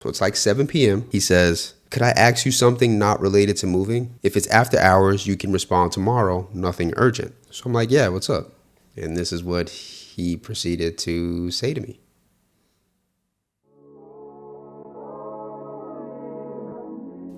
So it's like 7 p.m. He says, could I ask you something not related to moving? If it's after hours, you can respond tomorrow, nothing urgent. So I'm like, yeah, what's up? And this is what he proceeded to say to me.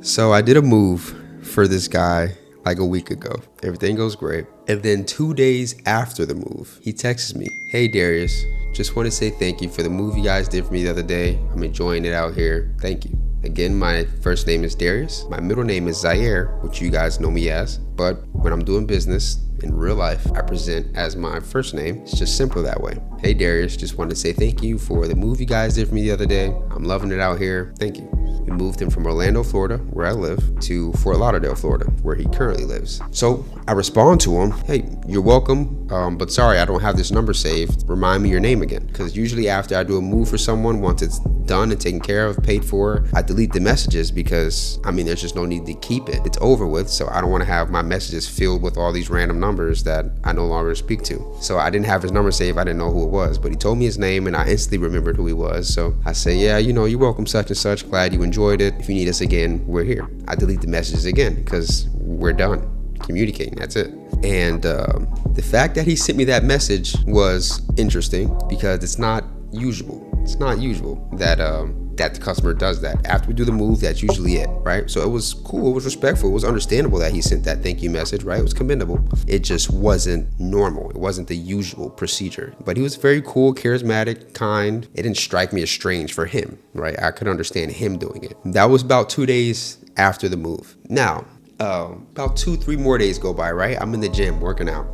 So I did a move for this guy like a week ago. Everything goes great. And then 2 days after the move, he texts me, hey Darius, just want to say thank you for the move you guys did for me the other day. I'm enjoying it out here. Thank you. Again, my first name is Darius. My middle name is Zaire, which you guys know me as. But when I'm doing business in real life, I present as my first name. It's just simple that way. Hey Darius, just wanted to say thank you for the move you guys did for me the other day. I'm loving it out here. Thank you. We moved him from Orlando, Florida, where I live, to Fort Lauderdale, Florida, where he currently lives. So I respond to him, hey, you're welcome, but sorry, I don't have this number saved. Remind me your name again. Because usually after I do a move for someone, once it's done and taken care of, paid for, I delete the messages because, there's just no need to keep it. It's over with, so I don't want to have my messages filled with all these random numbers that I no longer speak to. So I didn't have his number saved. I didn't know who it was, but he told me his name and I instantly remembered who he was. So I say, yeah, you're welcome, such and such. Glad you enjoyed it. If you need us again, we're here. I delete the messages again because we're done communicating. That's it. And the fact that he sent me that message was interesting because it's not usual. It's not usual that the customer does that. After we do the move, that's usually it, right? So it was cool, it was respectful, it was understandable that he sent that thank you message, right? It was commendable. It just wasn't normal. It wasn't the usual procedure. But he was very cool, charismatic, kind. It didn't strike me as strange for him, right? I could understand him doing it. That was about 2 days after the move. Now, about 2-3 more days go by, right? I'm in the gym working out.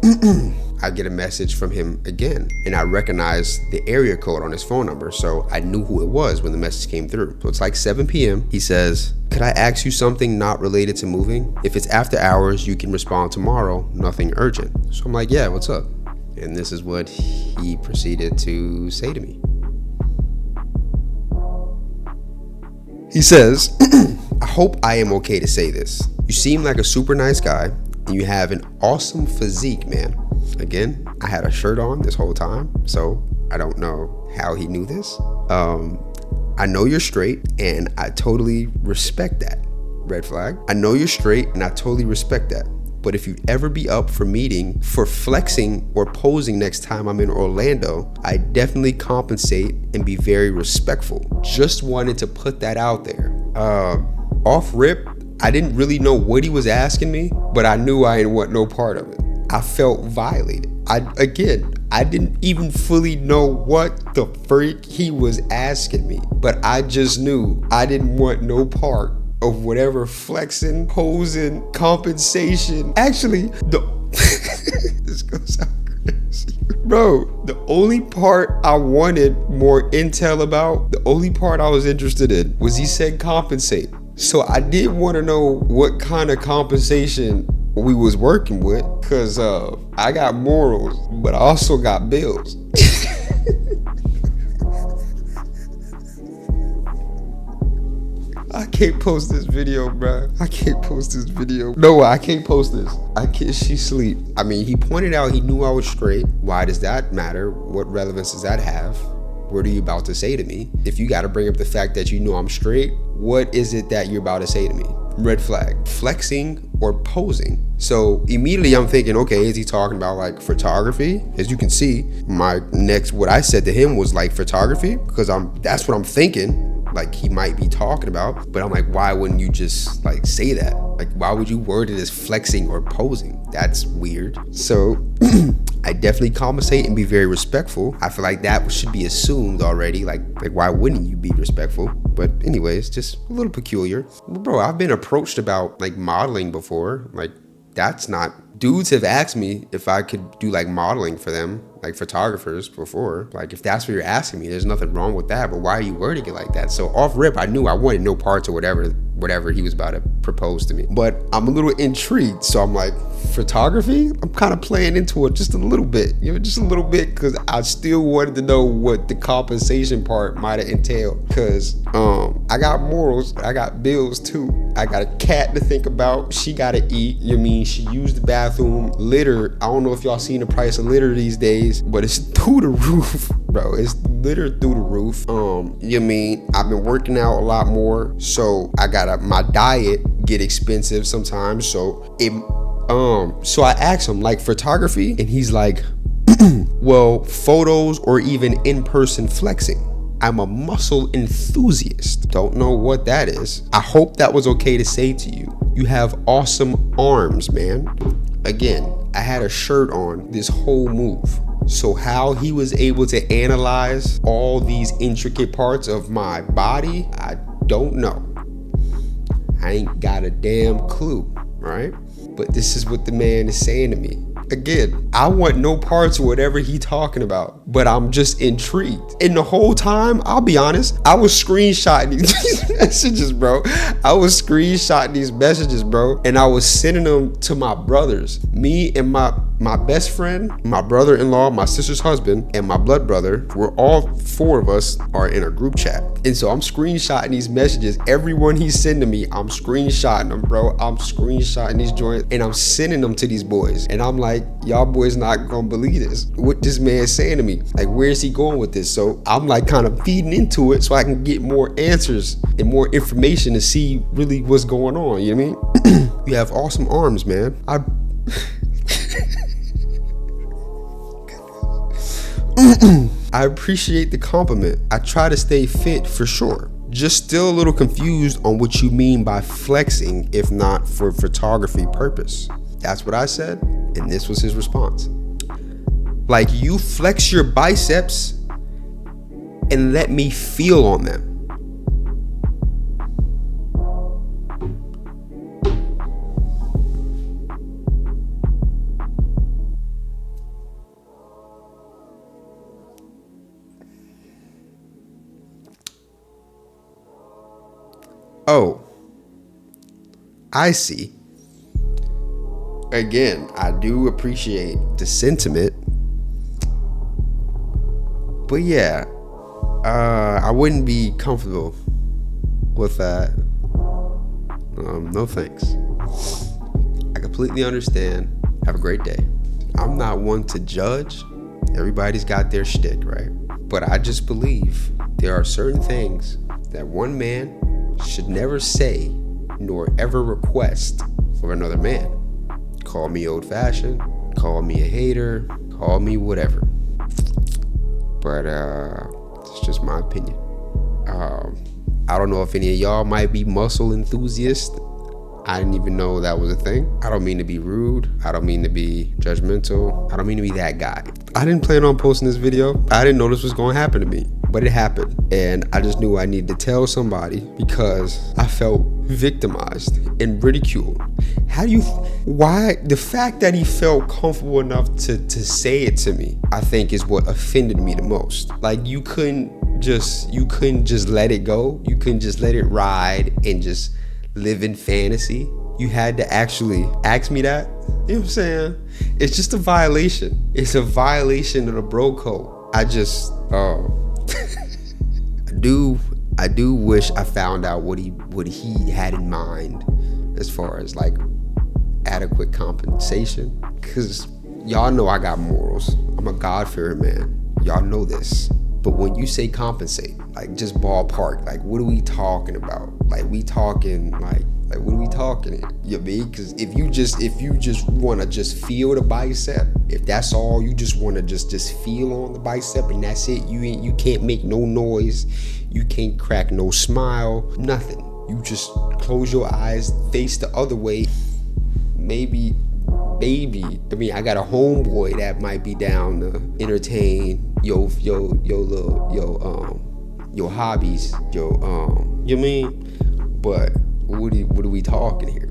I get a message from him again, and I recognize the area code on his phone number, so I knew who it was when the message came through. So it's like 7 p.m. He says, could I ask you something not related to moving? If it's after hours, you can respond tomorrow, nothing urgent. So I'm like, yeah, what's up? And this is what he proceeded to say to me. He says, I hope I am okay to say this. You seem like a super nice guy, and you have an awesome physique, man. Again, I had a shirt on this whole time, so I don't know how he knew this. I know you're straight, and I totally respect that. Red flag. I know you're straight, and I totally respect that. But if you'd ever be up for meeting for flexing or posing next time I'm in Orlando, I definitely compensate and be very respectful. Just wanted to put that out there. Off rip, I didn't really know what he was asking me, but I knew I didn't want no part of it. I felt violated. I didn't even fully know what the freak he was asking me, but I just knew I didn't want no part of whatever flexing, posing, compensation. Actually, this goes sound crazy. Bro, the only part I wanted more intel about, the only part I was interested in was he said compensate. So I did want to know what kind of compensation we was working with, because I got morals, but I also got bills. I can't post this video, bro. I can't post this video. No, I can't post this. She sleep. He pointed out he knew I was straight. Why does that matter? What relevance does that have? What are you about to say to me? If you got to bring up the fact that you know I'm straight, what is it that you're about to say to me? Red flag. Flexing or posing. So immediately I'm thinking, okay, is he talking about like photography? As you can see, what I said to him was like photography, because that's what I'm thinking. Like he might be talking about, but I'm like, why wouldn't you just like say that? Like, why would you word it as flexing or posing? That's weird. So I definitely compensate and be very respectful. I feel like that should be assumed already. Like why wouldn't you be respectful? But anyways, just a little peculiar. Bro, I've been approached about like modeling before. Like that's not, dudes have asked me if I could do like modeling for them, like photographers before. Like if that's what you're asking me, there's nothing wrong with that, but why are you wording it like that? So off rip, I knew I wanted no parts or whatever he was about to propose to me. But I'm a little intrigued, so I'm like, photography? I'm kind of playing into it just a little bit, just a little bit, because I still wanted to know what the compensation part might have entailed. Because I got morals, I got bills too. I got a cat to think about. She gotta eat. She used the bathroom. Litter. I don't know if y'all seen the price of litter these days, but it's through the roof, bro. It's littered through the roof. I've been working out a lot more, so I gotta my diet get expensive sometimes. So I asked him, like, photography, and he's like, well, photos or even in-person flexing. I'm a muscle enthusiast. Don't know what that is. I hope that was okay to say to you. You have awesome arms, man. Again, I had a shirt on this whole move. So how he was able to analyze all these intricate parts of my body, I don't know. I ain't got a damn clue, right? But this is what the man is saying to me. Again, I want no parts of whatever he talking about, but I'm just intrigued. And the whole time, I'll be honest, I was screenshotting these messages, bro. And I was sending them to my brothers. Me and my best friend, my brother-in-law, my sister's husband, and my blood brother, we're all four of us are in a group chat. And so I'm screenshotting these messages. Everyone he's sending me, I'm screenshotting them, bro. I'm screenshotting these joints and I'm sending them to these boys. And I'm like, y'all boys not gonna believe this. What this man's saying to me. Like, where is he going with this? So I'm like kind of feeding into it so I can get more answers and more information to see really what's going on. You know what I mean? You have awesome arms, man. I appreciate the compliment. I try to stay fit for sure. Just still a little confused on what you mean by flexing if not for photography purpose. That's what I said, and this was his response. Like, you flex your biceps and let me feel on them. Oh, I see. Again, I do appreciate the sentiment, but yeah, I wouldn't be comfortable with that. No thanks. I completely understand. Have a great day. I'm not one to judge. Everybody's got their shtick, right? But I just believe there are certain things that one man should never say nor ever request for another man. Call me old-fashioned, call me a hater, call me whatever. But it's just my opinion. I don't know if any of y'all might be muscle enthusiasts. I didn't even know that was a thing. I don't mean to be rude. I don't mean to be judgmental. I don't mean to be that guy. I didn't plan on posting this video. I didn't know this was going to happen to me, but it happened. And I just knew I needed to tell somebody because I felt victimized and ridiculed. Why? The fact that he felt comfortable enough to say it to me, I think is what offended me the most. Like, you couldn't just let it go. You couldn't just let it ride and just live in fantasy. You had to actually ask me that. You know what I'm saying? It's just a violation. It's a violation of the bro code. I do wish I found out what he had in mind as far as like adequate compensation, because y'all know I got morals. I'm a God-fearing man. Y'all know this. But when you say compensate, like, just ballpark, like, what are we talking about? Like, we talking like what are we talking here? You mean? Because if you just want to just feel the bicep, if that's all you just want to just feel on the bicep and that's it, you can't make no noise, you can't crack no smile, nothing. You just close your eyes, face the other way. Maybe. I mean, I got a homeboy that might be down to entertain your hobbies, you mean? But what are we talking here?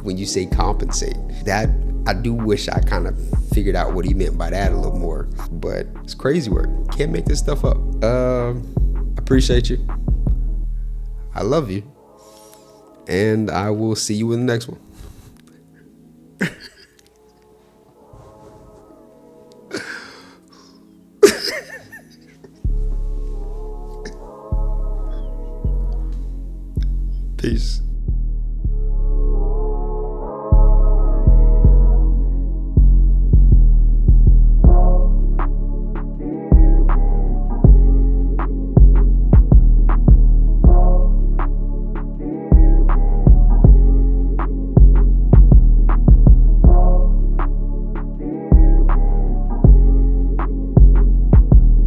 When you say compensate, that I do wish I kind of figured out what he meant by that a little more. But it's crazy work. Can't make this stuff up. Appreciate you. I love you. And I will see you in the next one. Peace.